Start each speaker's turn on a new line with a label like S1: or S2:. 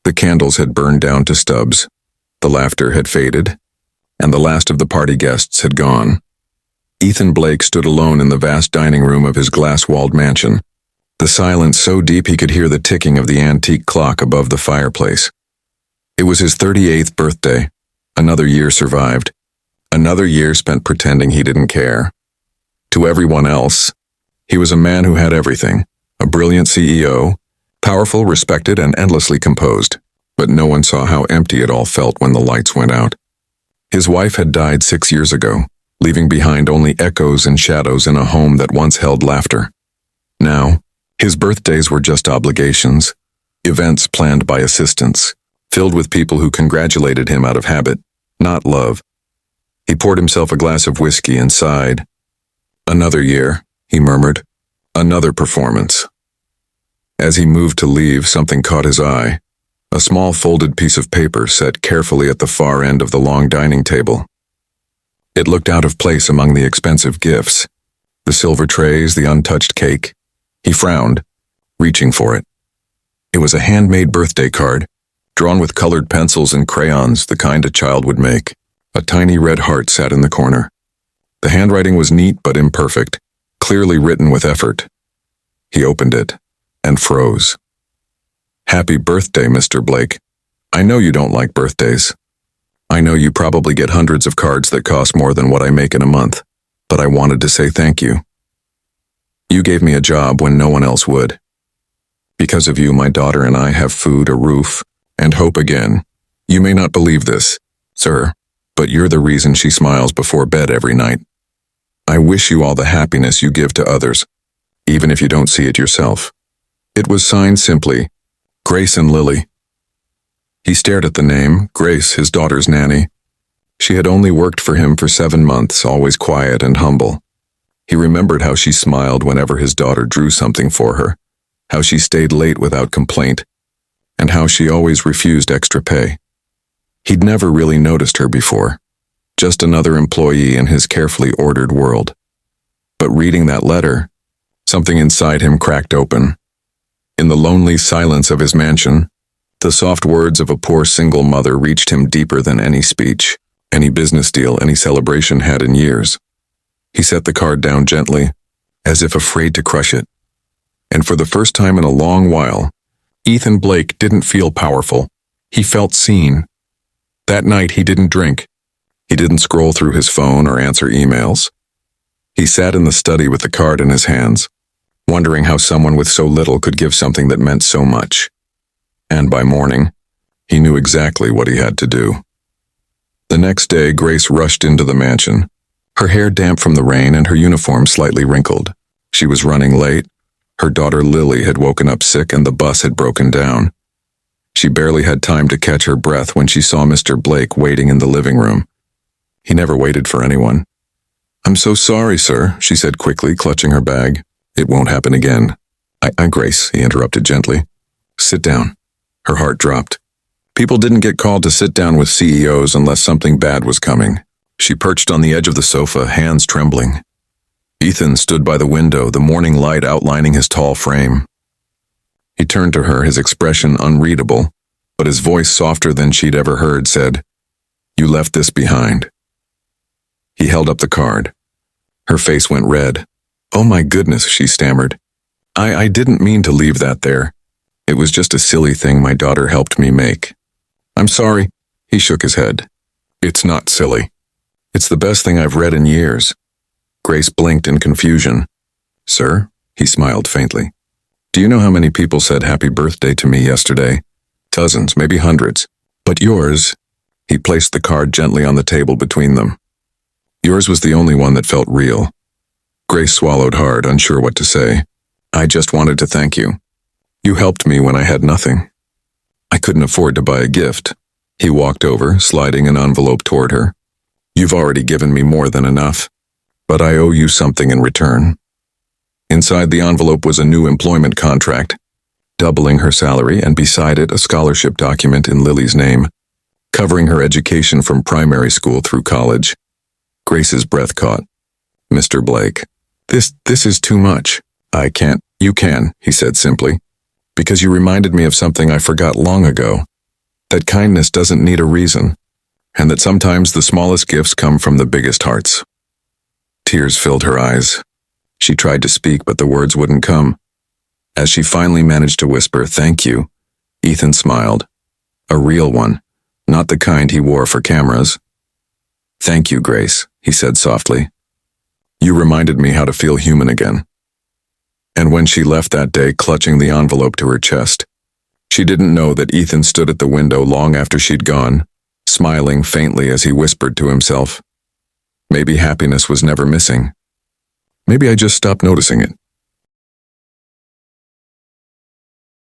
S1: The candles had burned down to stubs, the laughter had faded, and the last of the party guests had gone. Ethan Blake stood alone in the vast dining room of his glass-walled mansion, the silence so deep he could hear the ticking of the antique clock above the fireplace. It was his 38th birthday. Another year survived. Another year spent pretending he didn't care. To everyone else, he was a man who had everything, a brilliant CEO, powerful, respected, and endlessly composed, but no one saw how empty it all felt when the lights went out. His wife had died 6 years ago, leaving behind only echoes and shadows in a home that once held laughter. Now, his birthdays were just obligations, events planned by assistants, filled with people who congratulated him out of habit, not love. He poured himself a glass of whiskey and sighed. "Another year," he murmured. "Another performance." As he moved to leave, something caught his eye. A small folded piece of paper set carefully at the far end of the long dining table. It looked out of place among the expensive gifts, the silver trays, the untouched cake. He frowned, reaching for it. It was a handmade birthday card, drawn with colored pencils and crayons, the kind a child would make. A tiny red heart sat in the corner. The handwriting was neat but imperfect, clearly written with effort. He opened it and froze. "Happy birthday, Mr. Blake. I know you don't like birthdays. I know you probably get hundreds of cards that cost more than what I make in a month, but I wanted to say thank you. You gave me a job when no one else would. Because of you, my daughter and I have food, a roof, and hope again. You may not believe this, sir, but you're the reason she smiles before bed every night. I wish you all the happiness you give to others, even if you don't see it yourself." It was signed simply, Grace and Lily. He stared at the name, Grace, his daughter's nanny. She had only worked for him for 7 months, always quiet and humble. He remembered how she smiled whenever his daughter drew something for her, how she stayed late without complaint, and how she always refused extra pay. He'd never really noticed her before, just another employee in his carefully ordered world. But reading that letter, something inside him cracked open. In the lonely silence of his mansion, the soft words of a poor single mother reached him deeper than any speech, any business deal, any celebration had in years. He set the card down gently, as if afraid to crush it. And for the first time in a long while, Ethan Blake didn't feel powerful. He felt seen. That night he didn't drink. He didn't scroll through his phone or answer emails. He sat in the study with the card in his hands, wondering how someone with so little could give something that meant so much. And by morning, he knew exactly what he had to do. The next day, Grace rushed into the mansion, her hair damp from the rain and her uniform slightly wrinkled. She was running late. Her daughter Lily had woken up sick and the bus had broken down. She barely had time to catch her breath when she saw Mr. Blake waiting in the living room. He never waited for anyone. "I'm so sorry, sir," she said quickly, clutching her bag. "It won't happen again." I Grace, he interrupted gently. "Sit down." Her heart dropped. People didn't get called to sit down with CEOs unless something bad was coming. She perched on the edge of the sofa, hands trembling. Ethan stood by the window, the morning light outlining his tall frame. He turned to her, his expression unreadable, but his voice softer than she'd ever heard, said, "You left this behind." He held up the card. Her face went red. "Oh my goodness," she stammered. I didn't mean to leave that there. It was just a silly thing my daughter helped me make." "I'm sorry." He shook his head. "It's not silly. It's the best thing I've read in years." Grace blinked in confusion. "Sir?" He smiled faintly. "Do you know how many people said happy birthday to me yesterday? Dozens, maybe hundreds. But yours," he placed the card gently on the table between them. "Yours was the only one that felt real." Grace swallowed hard, unsure what to say. "I just wanted to thank you. You helped me when I had nothing. I couldn't afford to buy a gift." He walked over, sliding an envelope toward her. "You've already given me more than enough, but I owe you something in return." Inside the envelope was a new employment contract, doubling her salary, and beside it a scholarship document in Lily's name, covering her education from primary school through college. Grace's breath caught. "Mr. Blake, this is too much." "I can't." "You can," he said simply, "because you reminded me of something I forgot long ago. that kindness doesn't need a reason, and that sometimes the smallest gifts come from the biggest hearts. Tears filled her eyes. She tried to speak, but the words wouldn't come. As she finally managed to whisper, "Thank you," Ethan smiled. A real one, not the kind he wore for cameras. "Thank you, Grace," he said softly. "You reminded me how to feel human again." And when she left that day, clutching the envelope to her chest, she didn't know that Ethan stood at the window long after she'd gone, smiling faintly as he whispered to himself, "Maybe happiness was never missing. Maybe I just stopped noticing it."